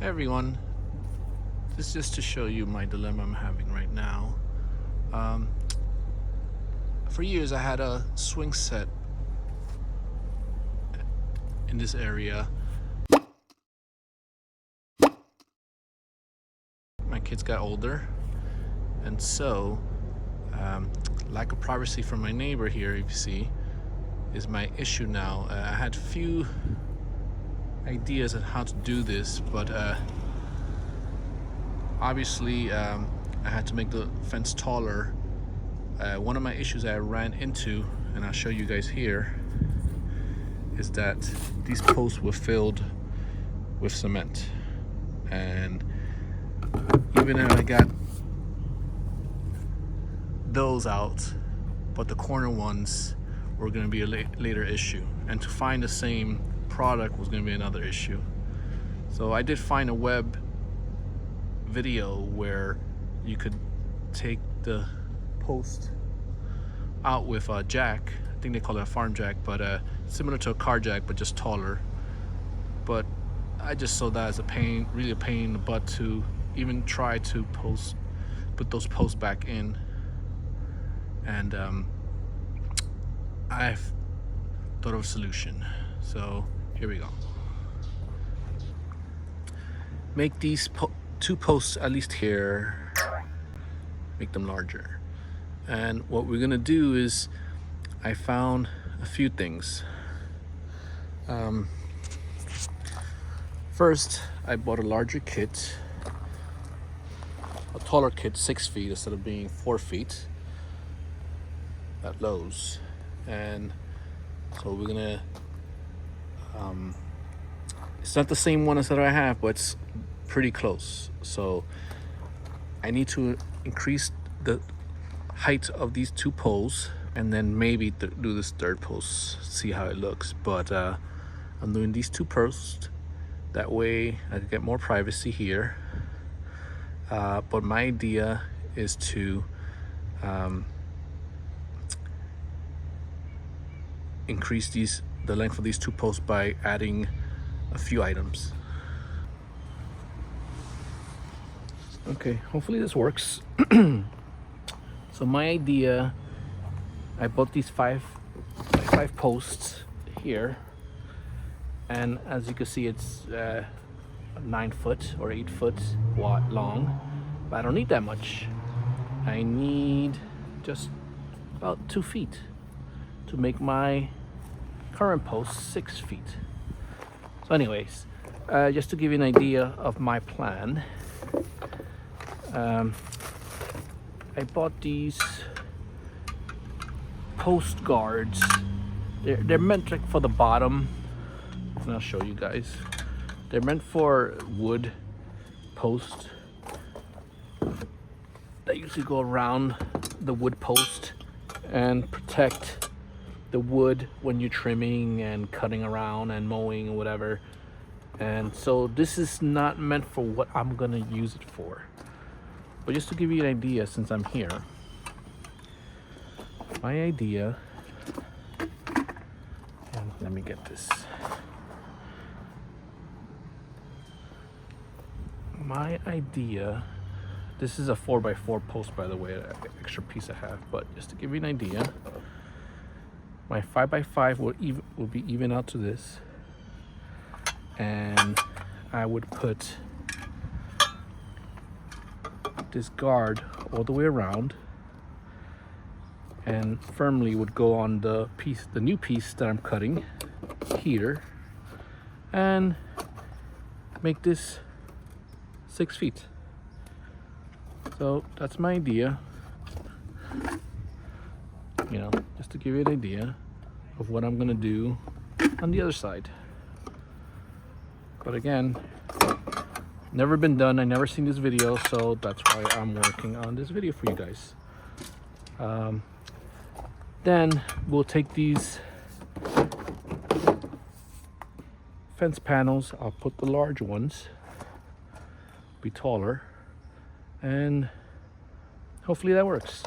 Hey everyone, this is just to show you my dilemma I'm having right now. For years I had a swing set in this area. My kids got older, and so lack of privacy from my neighbor here, if you see, is my issue now. I had few ideas on how to do this, but obviously I had to make the fence taller. One of my issues I ran into, and I'll show you guys here, is that these posts were filled with cement, and even if I got those out, but the corner ones were going to be a later issue, and to find the same product was going to be another issue. So I did find a web video where you could take the post out with a jack. I think they call it a farm jack, but similar to a car jack, but just taller. But I just saw that as really a pain in the butt to even try to put those posts back in. And I've thought of a solution. So here we go. Make these two posts, at least here, make them larger. And what we're gonna do is, I found a few things. First, I bought a larger kit, a taller kit, 6 feet instead of being 4 feet at Lowe's. And so we're gonna it's not the same one as that I have, but it's pretty close. So I need to increase the height of these two poles, and then maybe do this third post, see how it looks. But I'm doing these two posts, that way I can get more privacy here. But my idea is to increase the length of these two posts by adding a few items. Okay, hopefully this works. So my idea, I bought these five posts here, and as you can see, it's 9 foot or 8 foot long, but I don't need that much. I need just about 2 feet to make my current post 6 feet. So anyways, just to give you an idea of my plan, I bought these post guards. They're meant like for the bottom, and I'll show you guys. They're meant for wood post that usually go around the wood post and protect the wood when you're trimming and cutting around and mowing or whatever. And so this is not meant for what I'm gonna use it for, but just to give you an idea, since I'm here, my idea, and let me get this. My idea, this is a 4x4 post, by the way, an extra piece I have, but just to give you an idea, my 5x5 will be even out to this, and I would put this guard all the way around, and firmly would go on the new piece that I'm cutting here, and make this 6 feet. So that's my idea. You know, just to give you an idea of what I'm gonna do on the other side. But again, never been done. I never seen this video, so that's why I'm working on this video for you guys. Then we'll take these fence panels. I'll put the large ones, be taller, and hopefully that works.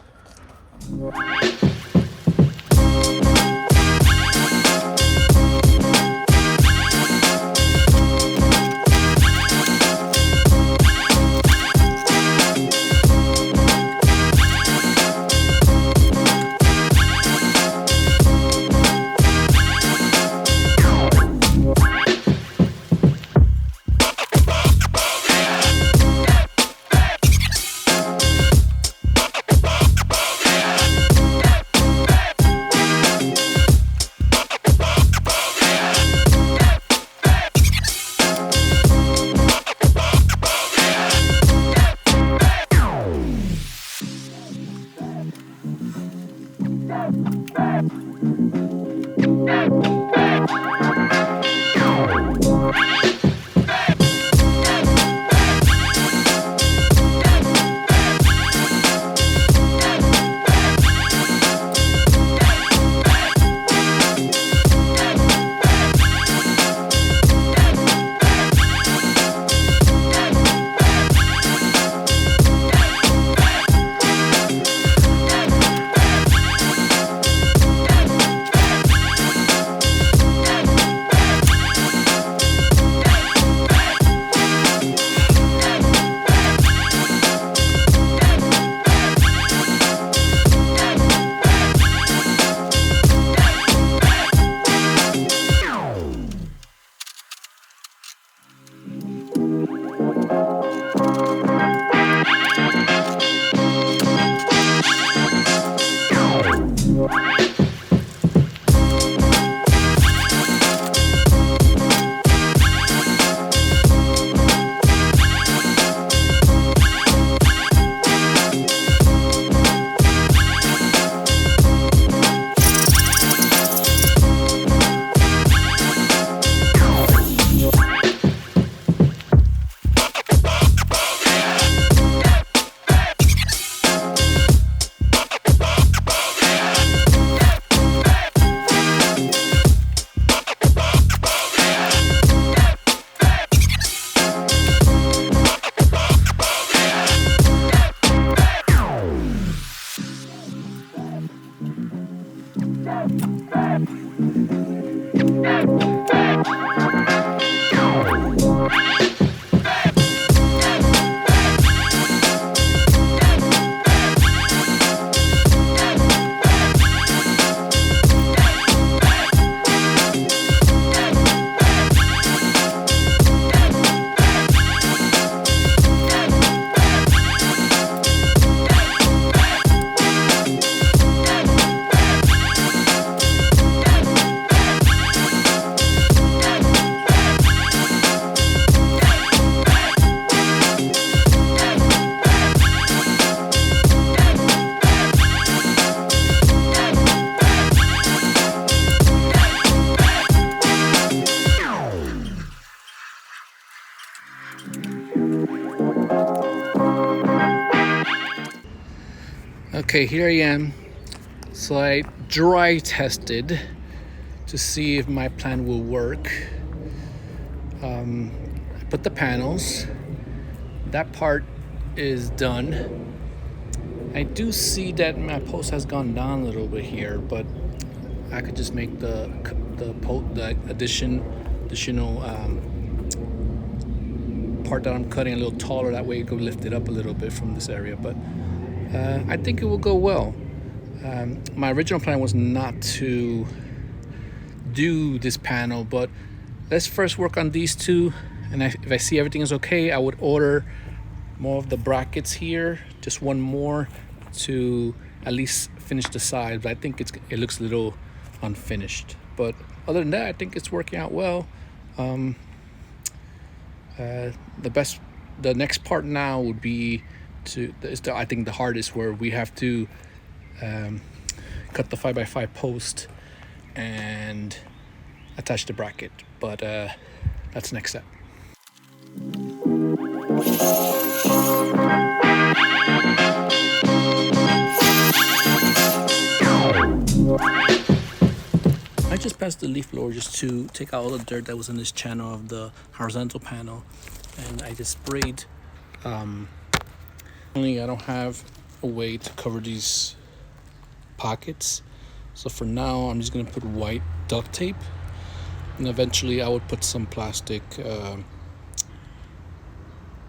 Okay, here I am. So I dry tested to see if my plan will work. I put the panels. That part is done. I do see that my post has gone down a little bit here, but I could just make the additional part that I'm cutting a little taller. That way it could lift it up a little bit from this area. But I think it will go well. My original plan was not to do this panel, but let's first work on these two, and if I see everything is okay, I would order more of the brackets here, just one more to at least finish the side. But I think it looks a little unfinished, but other than that, I think it's working out well. The next part now would be I think the hardest, where we have to cut the 5x5 post and attach the bracket, but that's next step. I just passed the leaf blower just to take out all the dirt that was in this channel of the horizontal panel, and I just sprayed. Only I don't have a way to cover these pockets, so for now I'm just gonna put white duct tape, and eventually I would put some plastic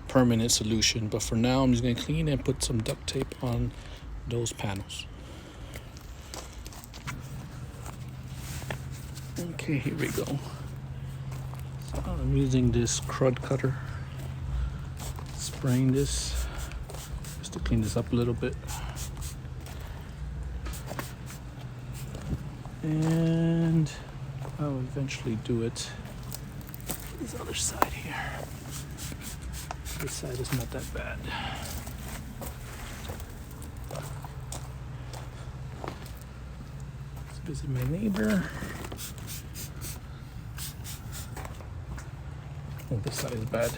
permanent solution, but for now I'm just gonna clean and put some duct tape on those panels. Okay, here we go. So I'm using this crud cutter, spraying this just to clean this up a little bit. And I'll eventually do it this other side here. This side is not that bad. Let's visit my neighbor. Oh, this side is bad.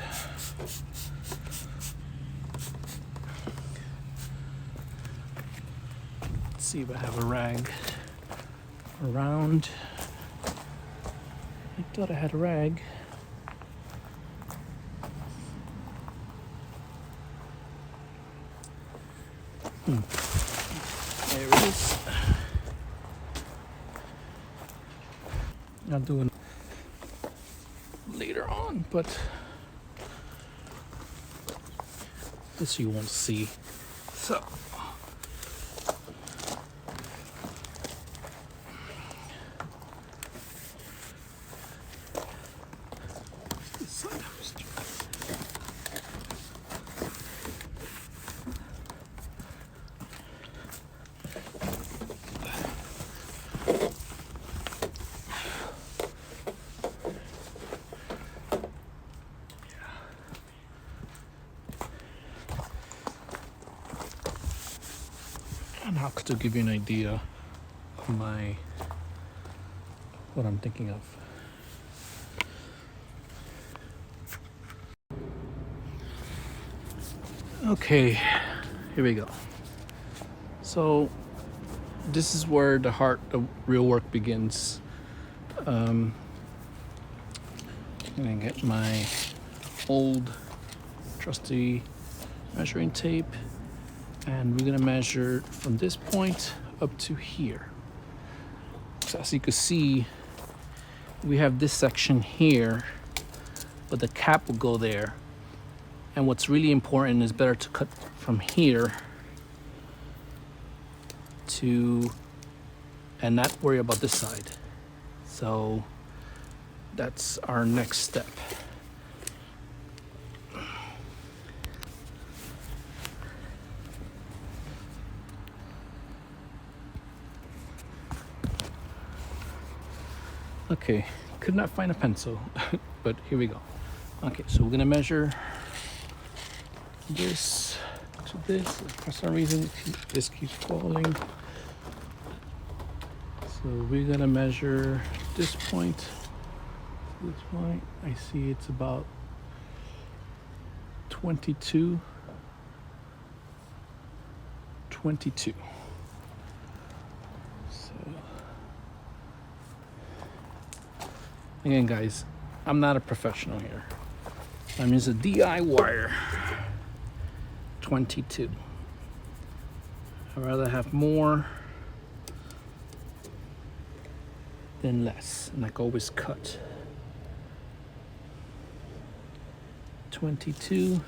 Let's see if I have a rag around. I thought I had a rag. There it is. I'll do it later on, but this you won't see. So this side. And how to give you an idea of what I'm thinking of. Okay, here we go. So this is where the heart of real work begins. I'm gonna get my old trusty measuring tape, and we're gonna measure from this point up to here. So as you can see, we have this section here, but the cap will go there. And what's really important is better to cut from here to, and not worry about this side. So that's our next step. Okay, could not find a pencil, but here we go. Okay, so we're gonna measure this to this. For some reason, this keeps falling. So we're gonna measure this point to this point. I see it's about 22. So again, guys, I'm not a professional here. I'm just a DI wire. 22. I'd rather have more than less, and I can always cut. 22.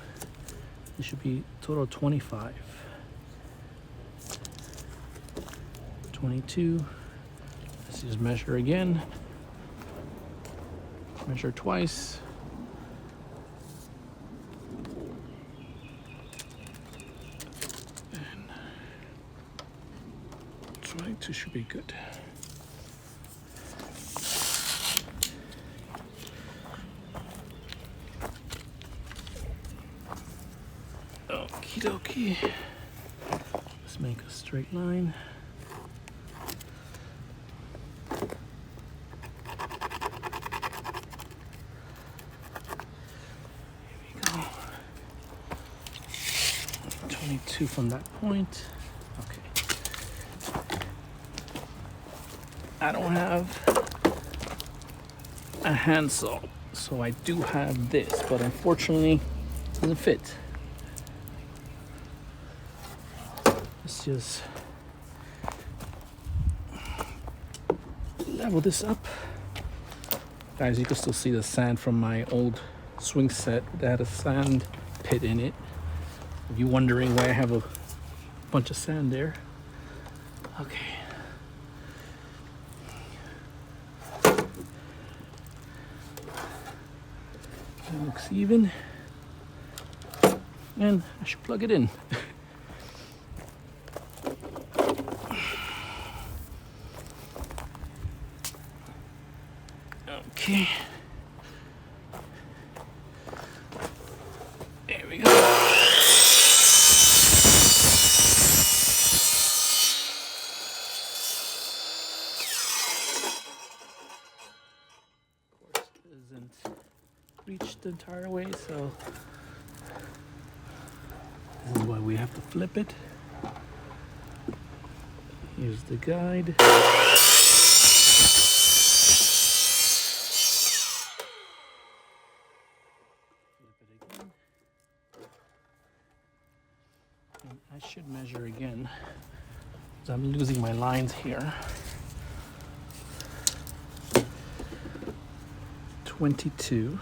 It should be total 25. 22. Let's just measure again. Measure twice. And 22 should be good. Okie dokie. Let's make a straight line. Here we go. 22 from that point. Okay. I don't have a handsaw, so I do have this, but unfortunately it doesn't fit. Let's just level this up. Guys, you can still see the sand from my old swing set that had a sand pit in it. If you're wondering why I have a bunch of sand there. Okay. That looks even. And I should plug it in. Okay. There we go. Of course, it isn't reach the entire way, so this is why we have to flip it. Here's the guide. And I should measure again, because I'm losing my lines here. 22.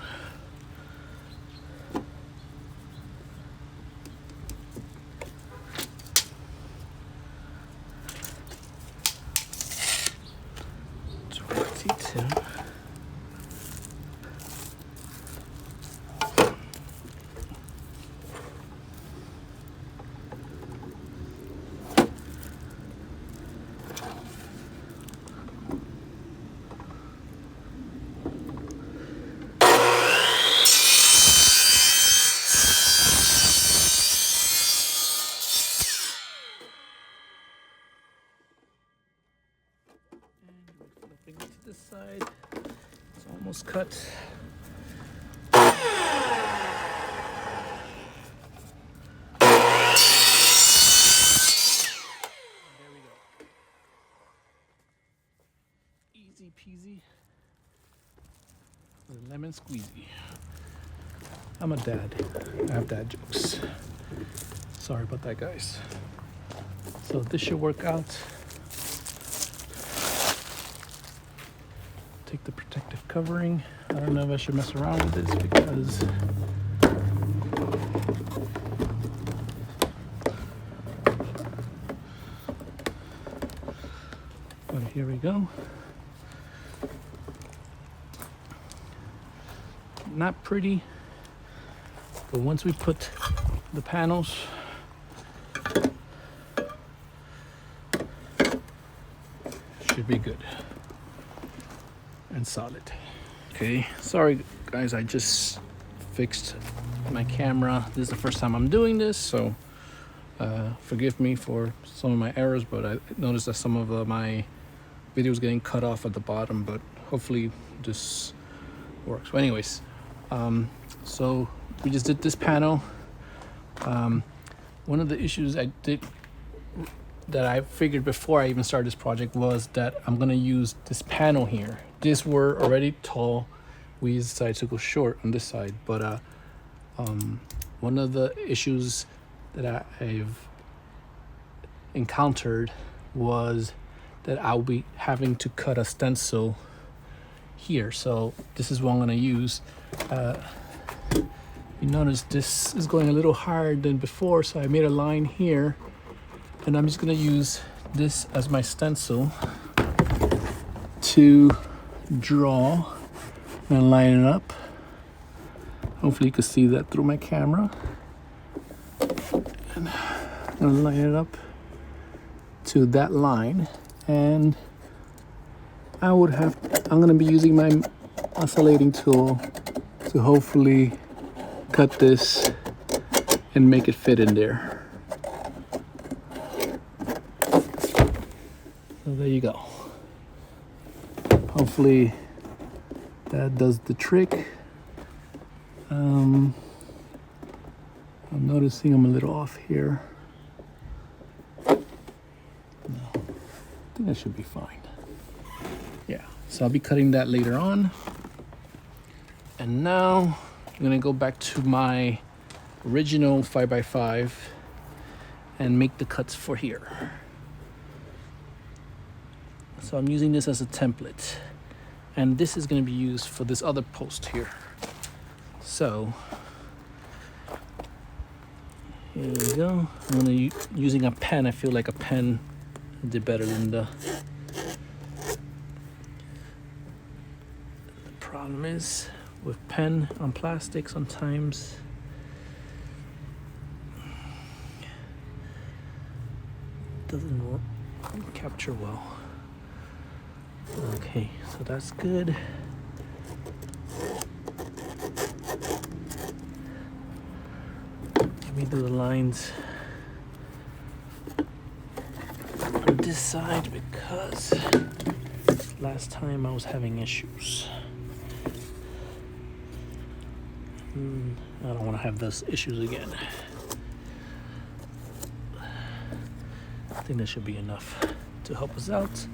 Flipping it to this side. It's almost cut. There we go. Easy peasy. Lemon squeezy. I'm a dad. I have dad jokes. Sorry about that, guys. So this should work out. Take the protective covering. I don't know if I should mess around with this because but here we go. Not pretty, but once we put the panels, should be good and solid. Okay, sorry guys, I just fixed my camera. This is the first time I'm doing this, so forgive me for some of my errors, but I noticed that some of my videos getting cut off at the bottom, but hopefully this works. But anyways, so we just did this panel. One of the issues that I figured before I even started this project was that I'm gonna use this panel here. These were already tall. We decided to go short on this side, but one of the issues that I've encountered was that I'll be having to cut a stencil here. So this is what I'm gonna use. You notice this is going a little higher than before, so I made a line here. And I'm just gonna use this as my stencil to draw and line it up. Hopefully you can see that through my camera. And I'm gonna line it up to that line. And I'm gonna be using my oscillating tool to hopefully cut this and make it fit in there. So there you go. Hopefully that does the trick. I'm noticing I'm a little off here. No, I think that should be fine. Yeah, so I'll be cutting that later on. And now I'm gonna go back to my original 5x5 and make the cuts for here. So I'm using this as a template, and this is going to be used for this other post here. So here we go. I'm going to using a pen. I feel like a pen did better than the problem is with pen on plastic sometimes doesn't capture well. Okay, so that's good. Let me do the lines on this side because last time I was having issues. I don't want to have those issues again. I think that should be enough to help us out.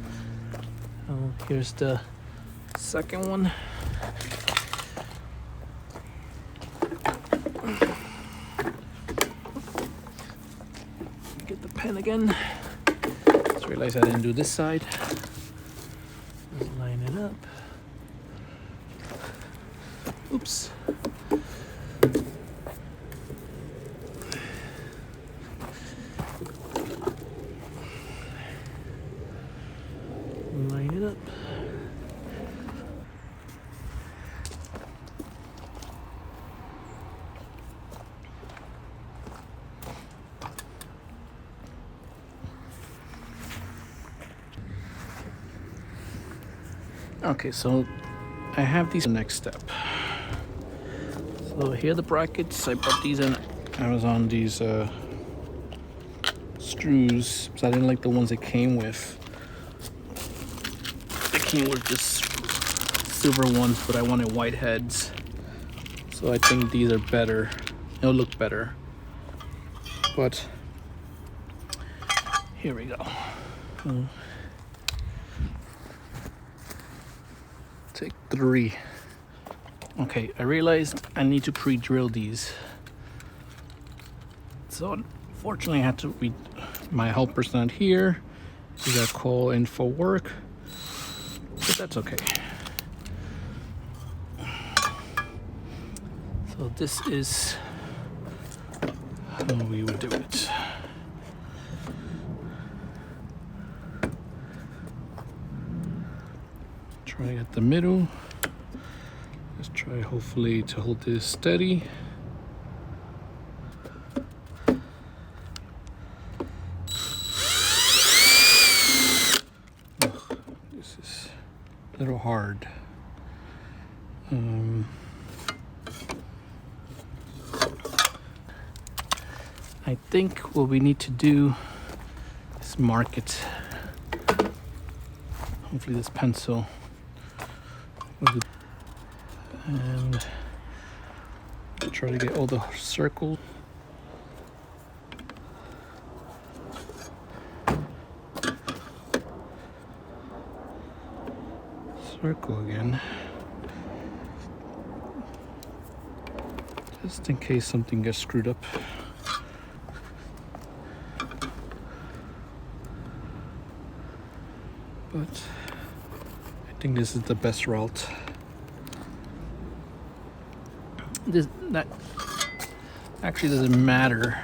Here's the second one. Get the pen again. Just realized I didn't do this side. Let's line it up. Oops. Line it up. Okay, so I have these next step. So here are the brackets. I bought these on Amazon, these screws, because I didn't like the ones they came with. They came with just silver ones, but I wanted white heads. So I think these are better. They'll look better. But here we go. Take 3. Okay, I realized I need to pre-drill these. So unfortunately I had to read, my helper's not here. We got call in for work, but that's okay. So this is how we would do it. Try at the middle. Let's try hopefully to hold this steady. This is a little hard. I think what we need to do is mark it. Hopefully this pencil will do. And try to get all the circles. Circle again. Just in case something gets screwed up. But I think this is the best route. That actually doesn't matter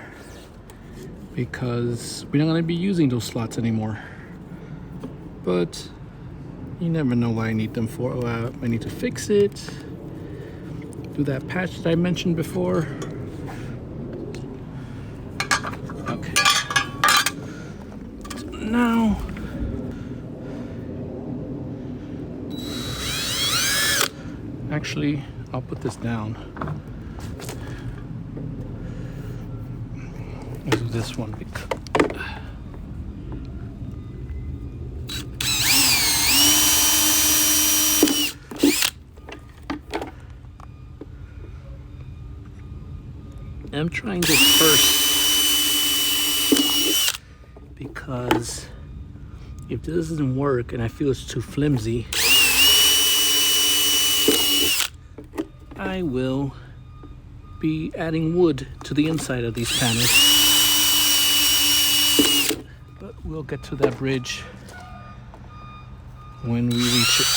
because we're not going to be using those slots anymore. But you never know what I need them for. I need to fix it. Do that patch that I mentioned before. Okay. So now actually I'll put this down. Let's do this one. I'm trying this first because if this doesn't work and I feel it's too flimsy, I will be adding wood to the inside of these panels. But we'll get to that bridge when we reach it.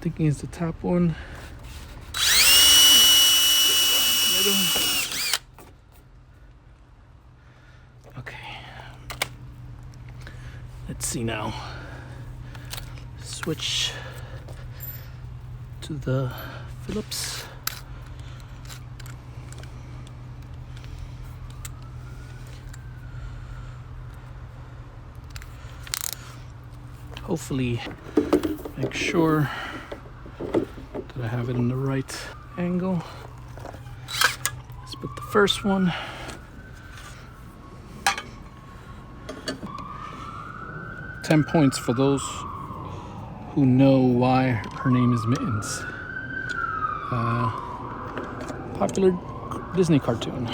Thinking is the top one. Okay. Let's see now. Switch to the Phillips. hopefully make sure that I have it in the right angle. Let's put the first one. $10 points for those who know why her name is Mittens. Popular Disney cartoon.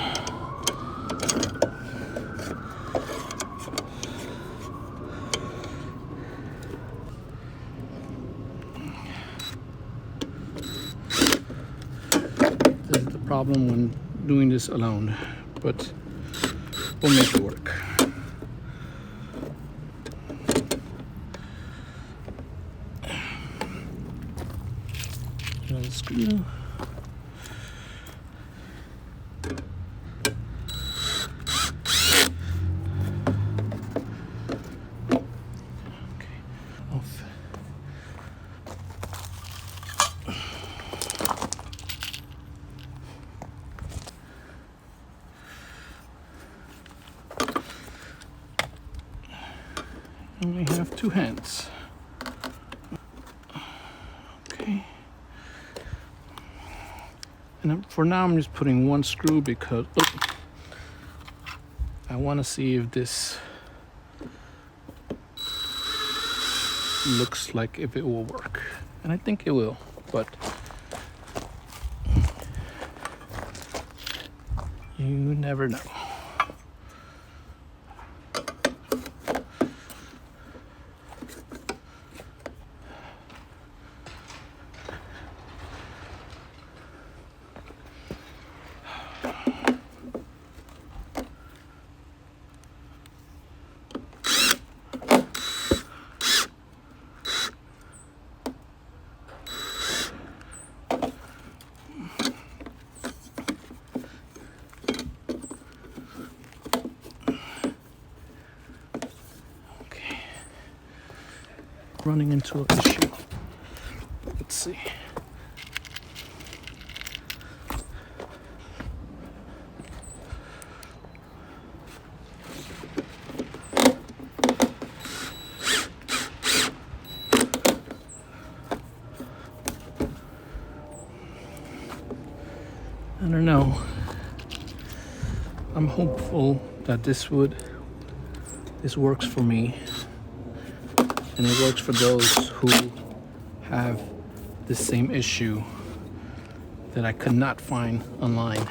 This is the problem when doing this alone, but we'll make it work. Another screw. And we have 2 hands. Okay. And for now, I'm just putting 1 screw because I want to see if this looks like if it will work. And I think it will, but you never know. Running into an issue. Let's see. I don't know. I'm hopeful that this works for me. And it works for those who have the same issue that I could not find online.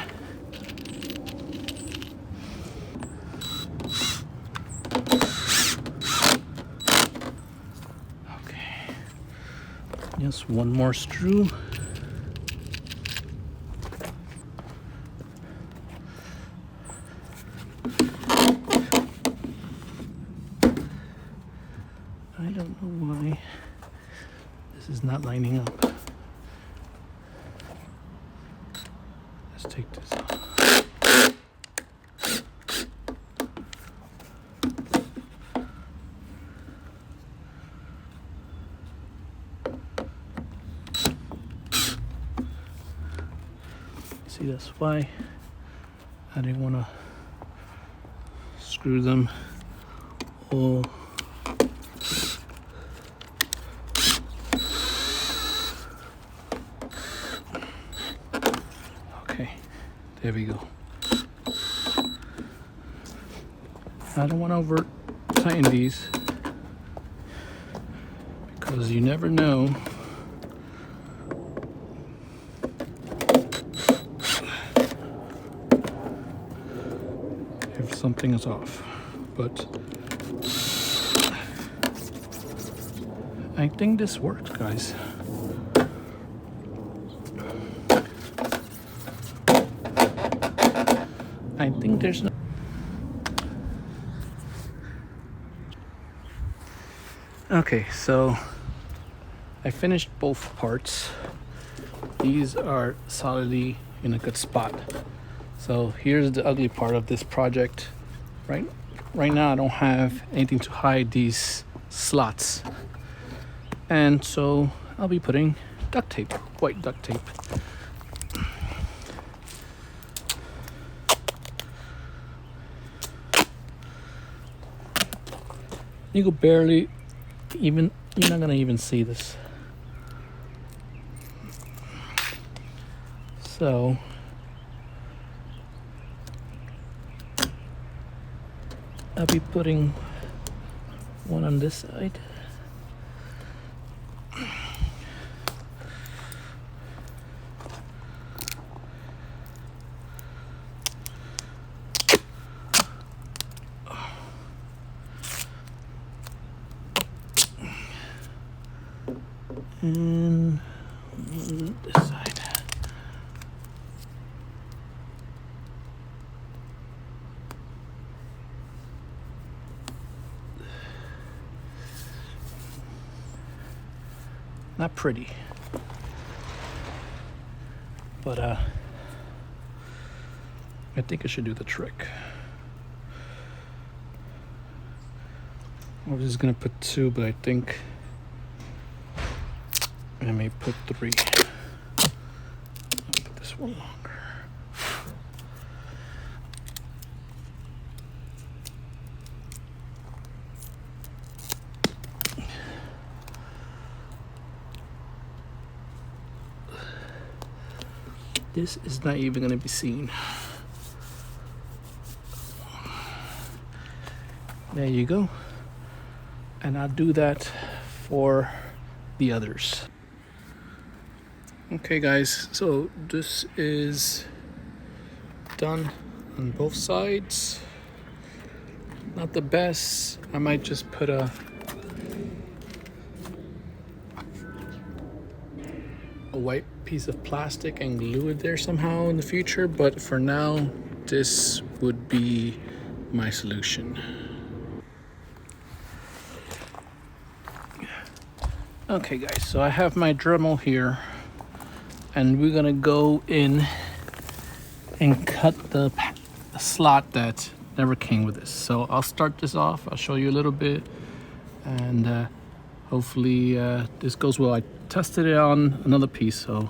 Okay, just 1 more screw. I don't know why this is not lining up. Let's take this off. See, that's why I didn't want to screw them all. There we go. I don't want to over tighten these because you never know if something is off. But I think this works, guys. I think there's no... Okay, so I finished both parts. These are solidly in a good spot. So here's the ugly part of this project. Right now I don't have anything to hide these slots. And so I'll be putting duct tape, white duct tape. You could barely you're not gonna even see this. So I'll be putting one on this side. And on this side. Not pretty, but I think it should do the trick. I was just gonna put 2, but I think I may put 3. I'll put this one longer. This is not even going to be seen. There you go. And I'll do that for the others. Okay guys, so this is done on both sides. Not the best. I might just put a white piece of plastic and glue it there somehow in the future, but for now this would be my solution. Okay guys, so I have my Dremel here and we're gonna go in and cut the slot that never came with this. So I'll start this off, I'll show you a little bit, and hopefully this goes well. I tested it on another piece, so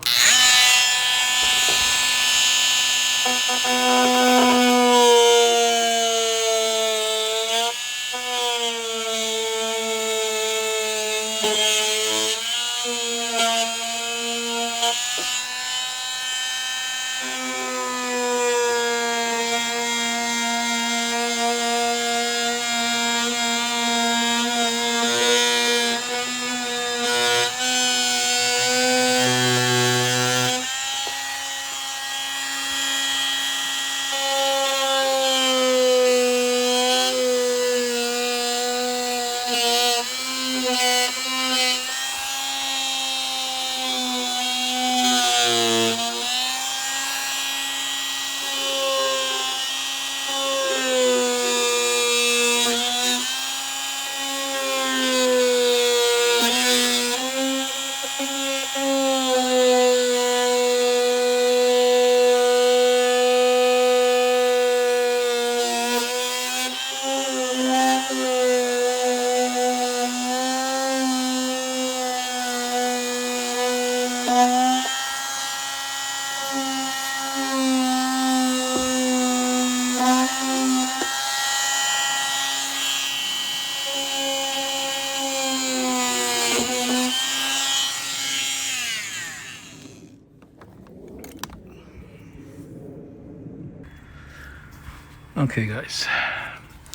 okay guys,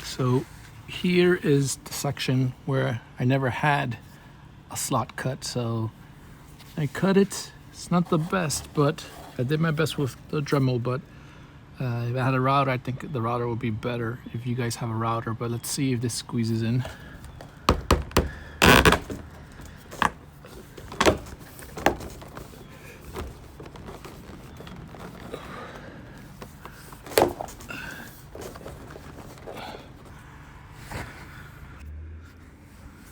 so here is the section where I never had a slot cut, so I cut it. It's not the best, but I did my best with the Dremel, but if I had a router, I think the router would be better if you guys have a router, but let's see if this squeezes in.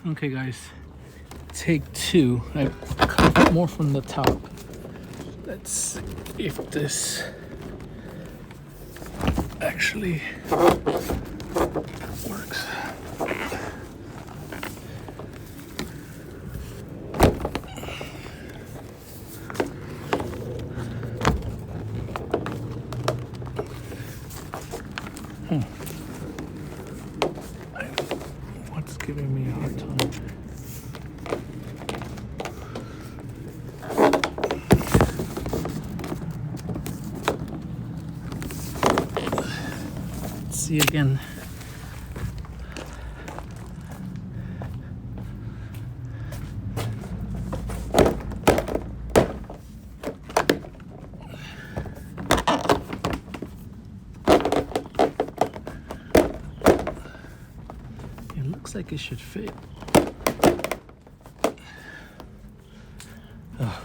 Okay guys, take 2. I cut more from the top. Let's see if this actually works. What's giving me a hard time? Let's see again. Looks like it should fit. Oh.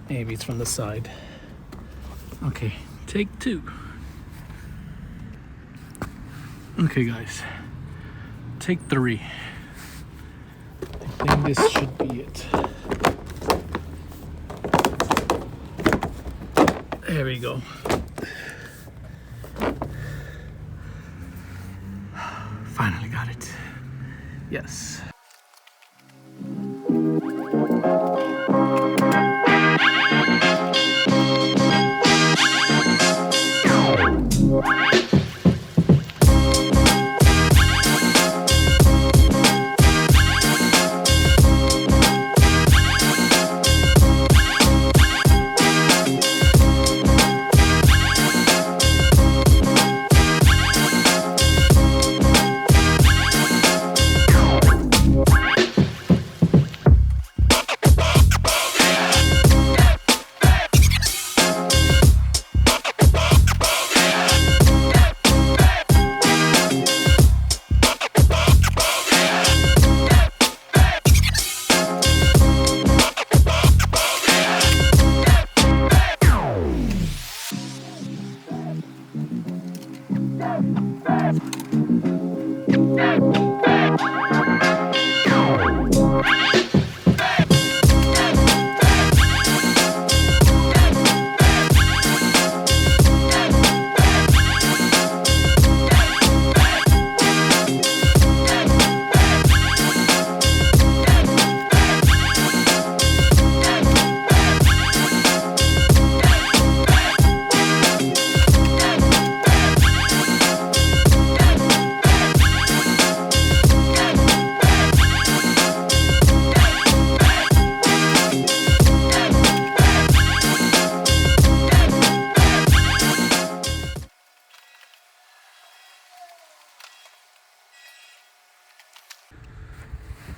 Maybe it's from the side. Okay, take 2. Okay guys, take 3. I think this should be it. There we go. Finally got it. Yes.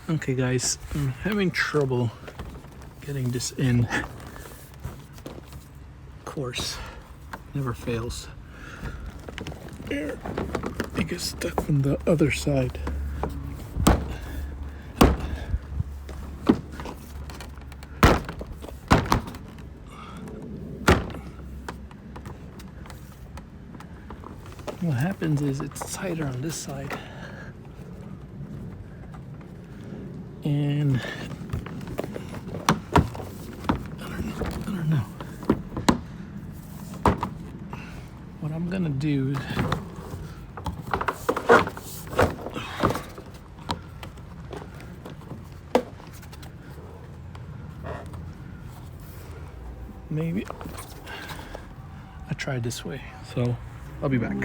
Okay guys, I'm having trouble getting this in. Of course, never fails. There, it gets stuck from the other side. What happens is it's tighter on this side. And I don't know. What I'm gonna do is maybe I try this way. So I'll be back.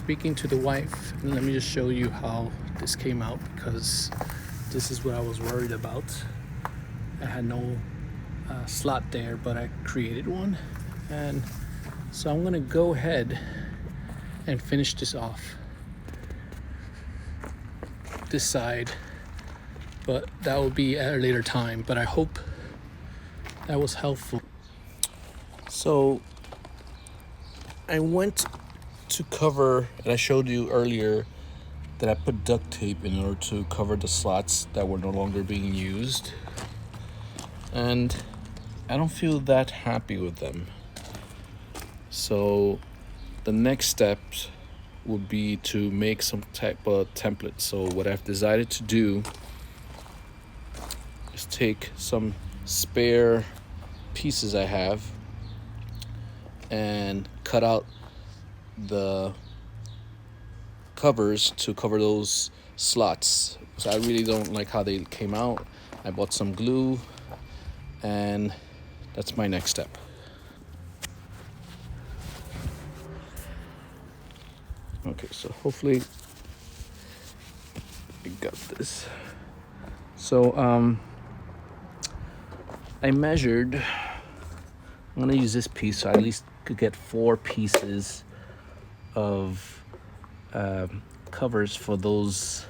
speaking to the wife, and let me just show you how this came out, because this is what I was worried about. I had no slot there, but I created one, and so I'm gonna go ahead and finish this off this side, but that will be at a later time. But I hope that was helpful. So I went to cover, and I showed you earlier that I put duct tape in order to cover the slots that were no longer being used, and I don't feel that happy with them. So the next step would be to make some type of template. So what I've decided to do is take some spare pieces I have and cut out the covers to cover those slots. So I really don't like how they came out. I bought some glue, and that's my next step. Okay, so hopefully I got this. So I measured, I'm gonna use this piece so I at least could get 4 pieces of covers for those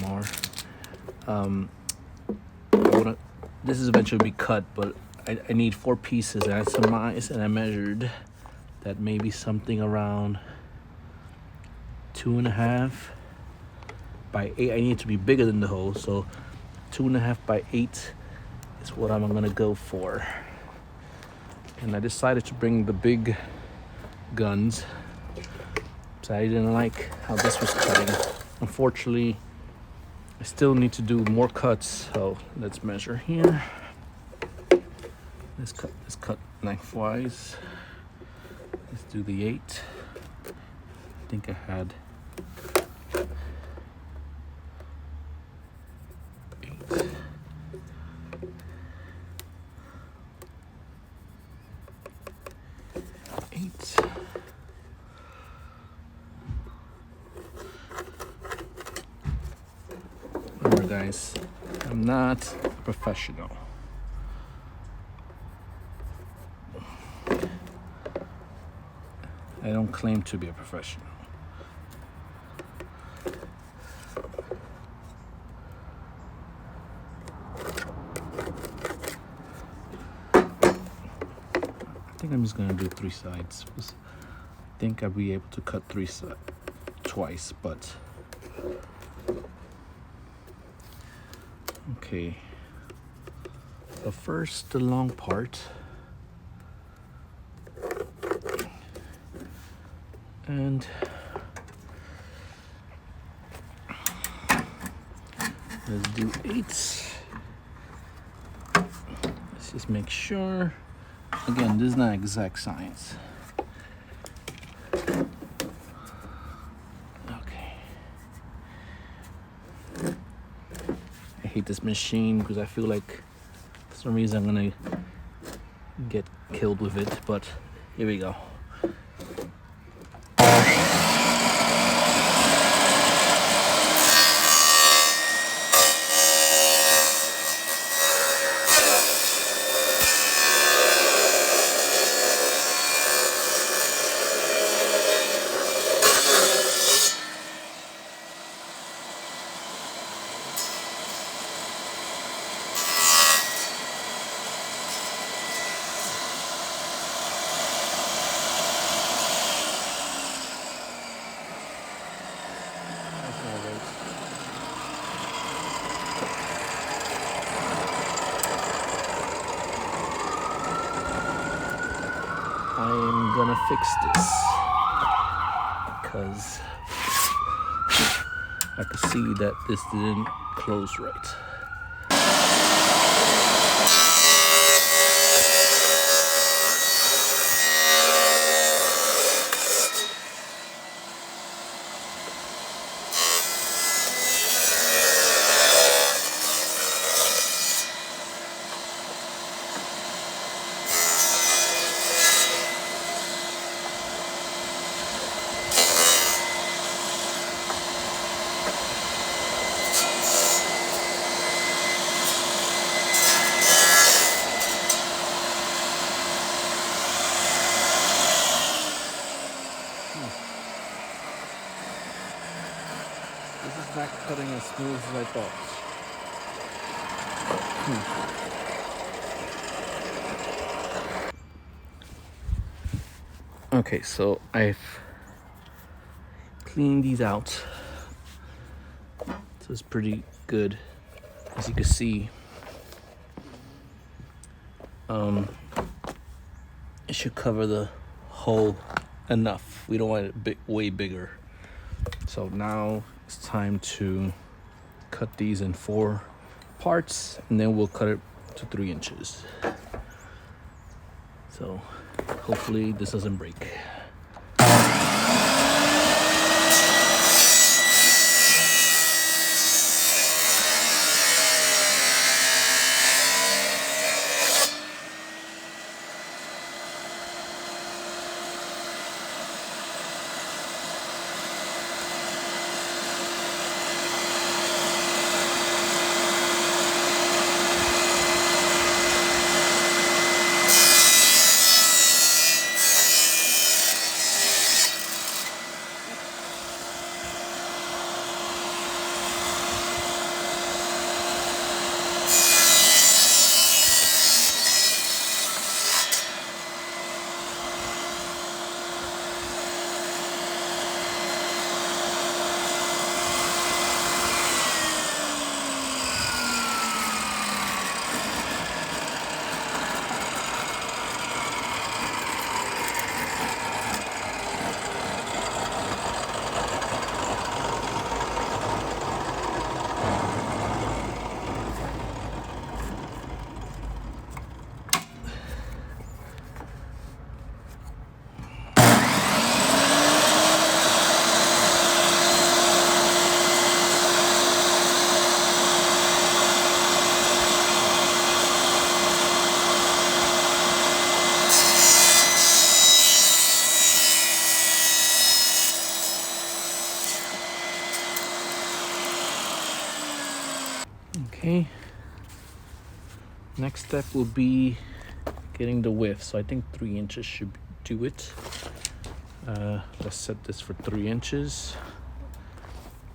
more. This is eventually be cut, but I need 4 pieces, and I surmised and I measured that maybe something around 2.5 by 8. I need it to be bigger than the hole, so 2.5 by 8 is what I'm gonna go for. And I decided to bring the big guns, so I didn't like how this was cutting. Unfortunately, I still need to do more cuts, so let's measure here. Let's cut lengthwise. Let's do the 8. I think I had 8. Remember, guys, I'm not a professional. I don't claim to be a professional. I think I'm just gonna do 3 sides. I think I'll be able to cut 3 sides twice, but okay. So first, the long part. And let's do 8. Let's just make sure. Again, this is not exact science. Okay. I hate this machine because I feel like for some reason I'm gonna get killed with it, but here we go. I'm gonna fix this because I could see that this didn't close right. smooth as I thought. Okay, so I've cleaned these out. So it's pretty good. As you can see, it should cover the hole enough. We don't want it way bigger. So now it's time to cut these in 4 parts, and then we'll cut it to 3 inches. So hopefully this doesn't break. Okay, next step will be getting the width. So I think 3 inches should do it. Let's set this for 3 inches.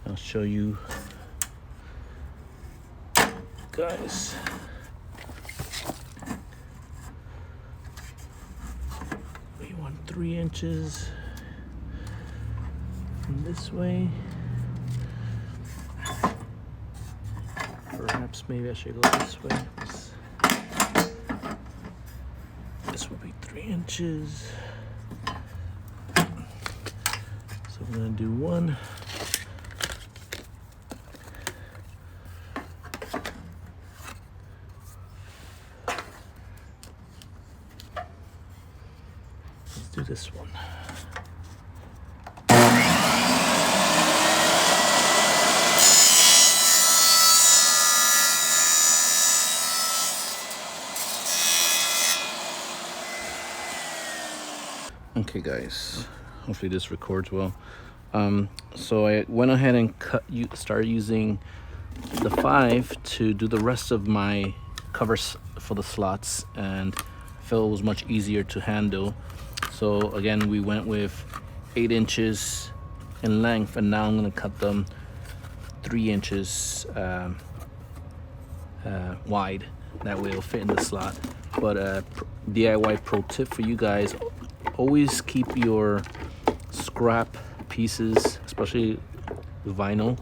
I'll show you guys. We want 3 inches from this way. Perhaps maybe I should go this way. This would be 3 inches. So I'm gonna do 1. Let's do this one. Okay guys, hopefully this records well. So I went ahead and started using the 5 to do the rest of my covers for the slots, and I felt it was much easier to handle. So again, we went with 8 inches in length, and now I'm going to cut them 3 inches wide. That way it'll fit in the slot. But DIY pro tip for you guys: always keep your scrap pieces, especially vinyl.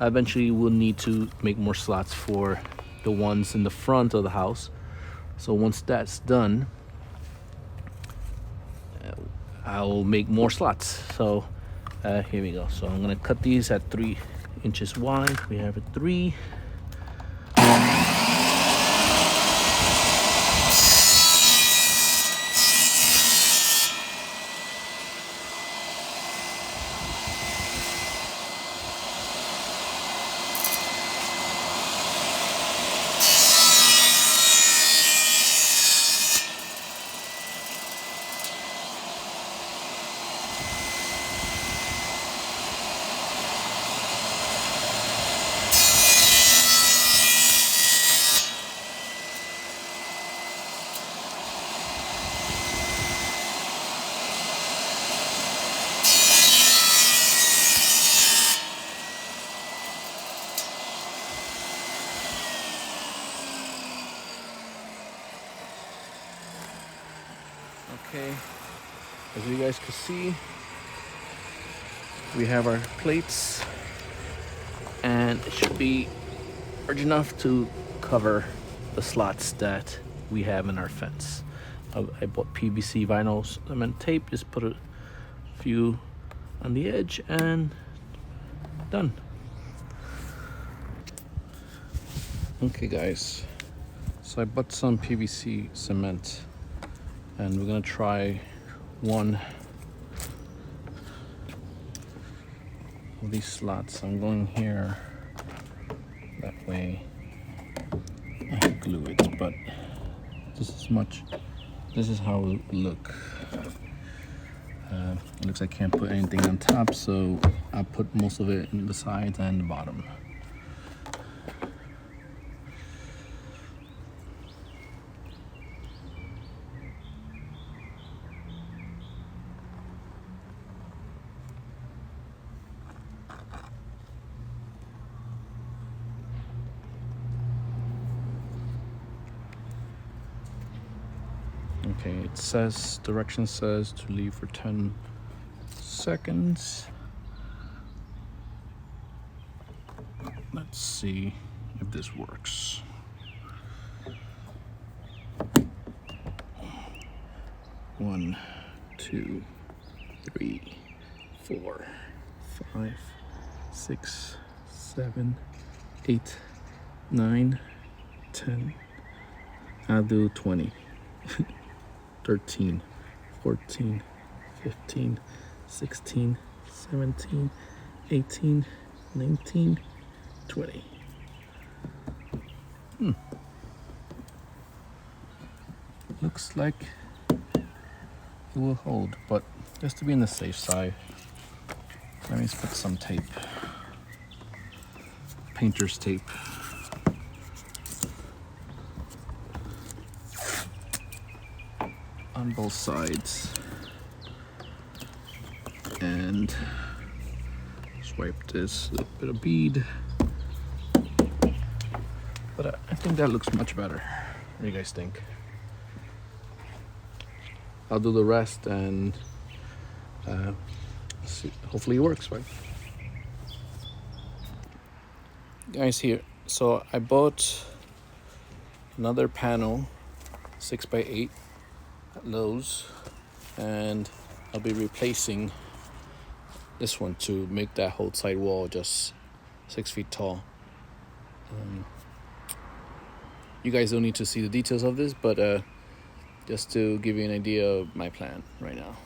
Eventually we'll need to make more slots for the ones in the front of the house. So once that's done, I'll make more slots. So here we go. So I'm gonna cut these at 3 inches wide. We have a 3. Okay, as you guys can see, we have our plates, and it should be large enough to cover the slots that we have in our fence. I bought PVC vinyl cement tape, just put a few on the edge and done. Okay guys, so I bought some PVC cement and we're gonna try one of these slots. I'm going here, that way I can glue it, but this is how it will look. It looks like I can't put anything on top, so I'll put most of it in the sides and the bottom. Okay, it says, direction says to leave for 10 seconds. Let's see if this works. One, 2, 3, 4, 5, 6, 7, 8, 9, 10. I'll do 20. 13, 14, 15, 16, 17, 18, 19, 20. Looks like it will hold, but just to be on the safe side, let me put some tape, painter's tape. On both sides, and swipe this little bit of bead, but I think that looks much better. What do you guys think? I'll do the rest and see. Hopefully it works, right? Guys, here, so I bought another panel, 6x8 at Lowe's, and I'll be replacing this one to make that whole side wall just 6 feet tall. You guys don't need to see the details of this, but just to give you an idea of my plan right now.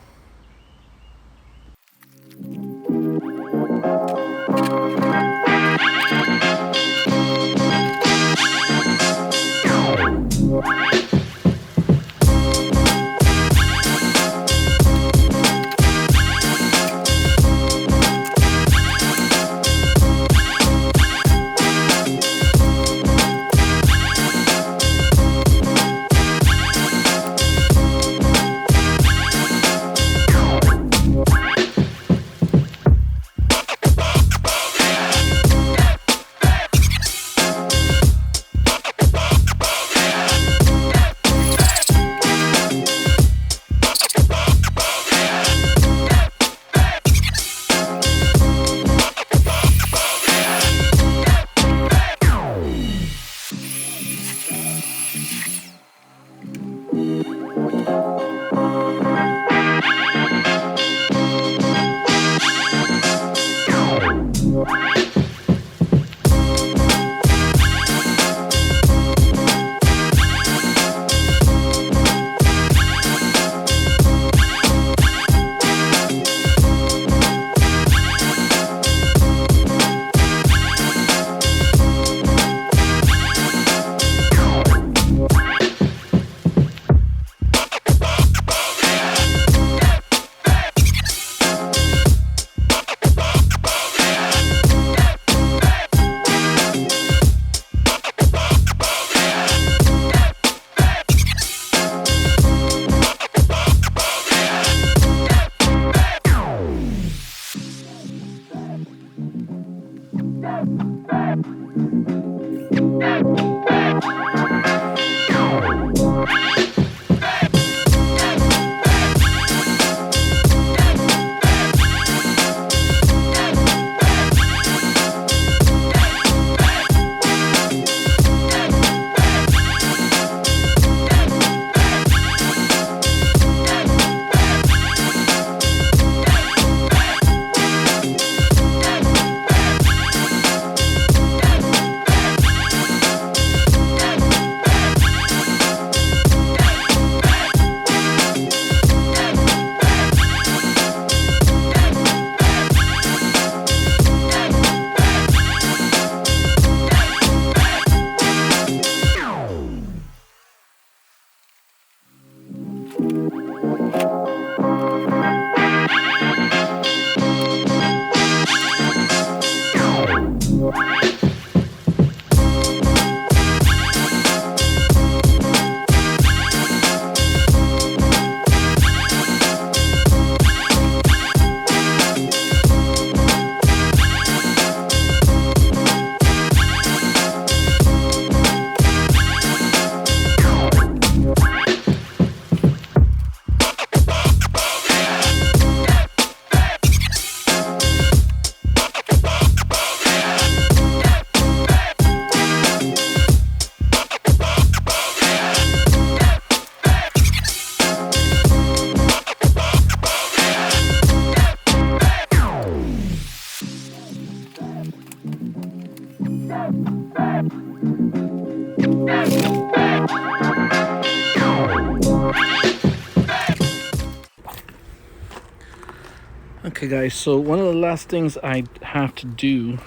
Okay guys, so one of the last things I have to do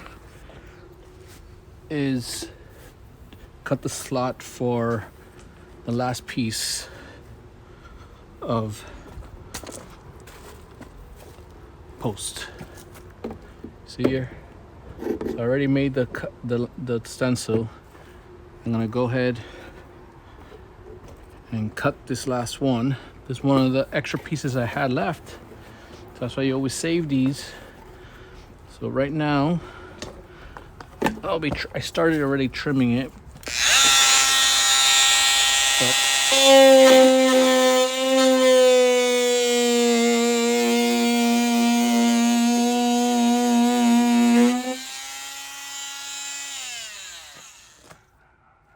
is cut the slot for the last piece of post. See here? So I already made the stencil. I'm gonna go ahead and cut this last one. This is one of the extra pieces I had left. So that's why you always save these. So right now, I started already trimming it. But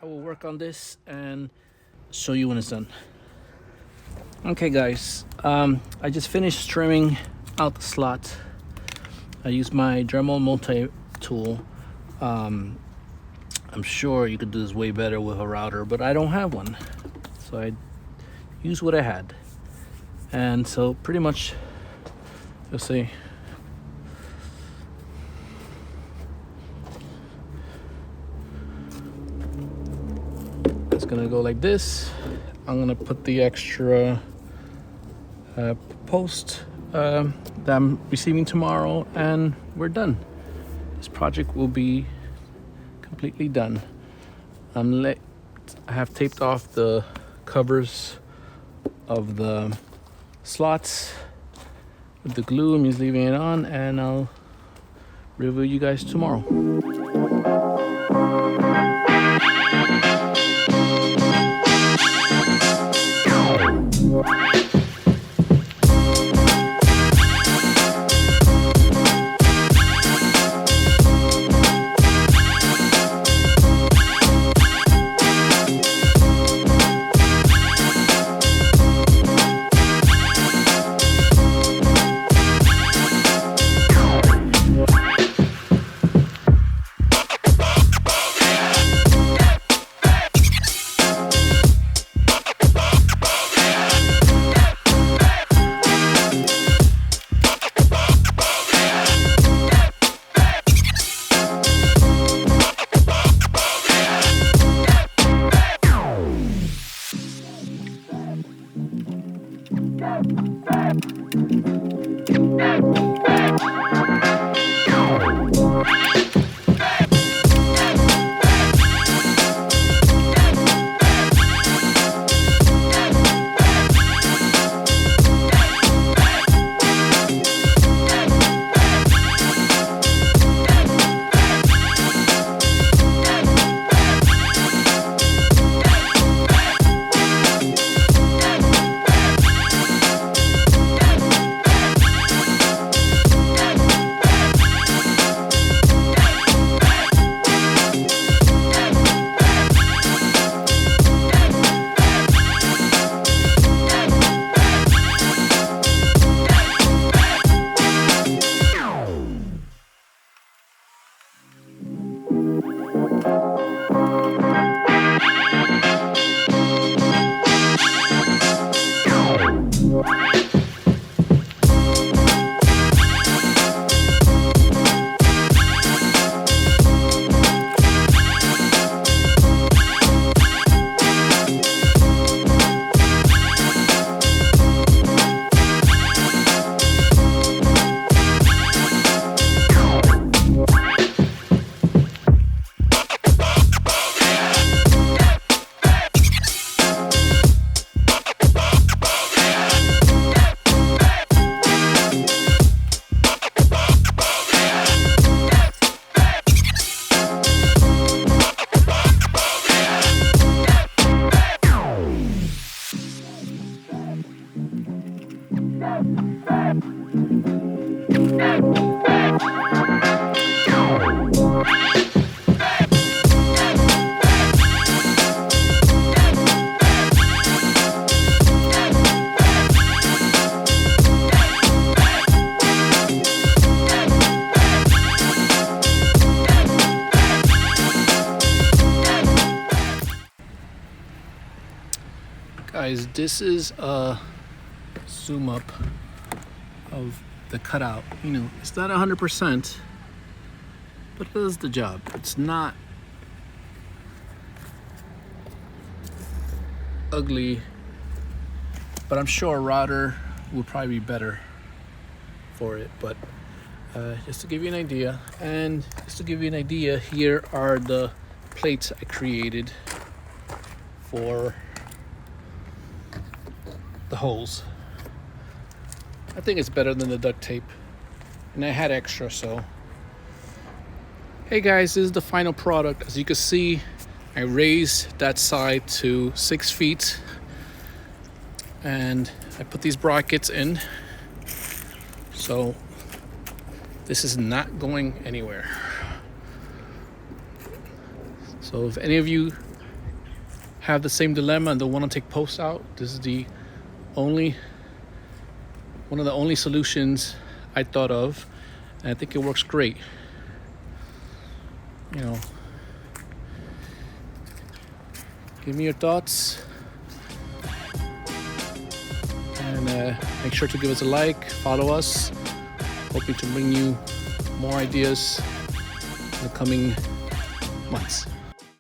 I will work on this and show you when it's done. Okay guys, I just finished trimming out the slot. I used my Dremel multi-tool. I'm sure you could do this way better with a router, but I don't have one. So I used what I had. And so pretty much, you'll see. It's gonna go like this. I'm gonna put the extra post that I'm receiving tomorrow, and we're done. This project will be completely done. I have taped off the covers of the slots with the glue. I'm just leaving it on, and I'll review you guys tomorrow. Guys, this is a zoom up of the cutout. You know, it's not 100%, but it does the job. It's not ugly, but I'm sure a router would probably be better for it. But just to give you an idea, here are the plates I created for the holes. I think it's better than the duct tape, and I had extra, so. Hey guys, this is the final product. As you can see, I raised that side to 6 feet, and I put these brackets in, so this is not going anywhere. So if any of you have the same dilemma and don't want to take posts out, this is one of the only solutions I thought of, and I think it works great. You know, give me your thoughts, and make sure to give us a like, follow us. Hoping to bring you more ideas in the coming months.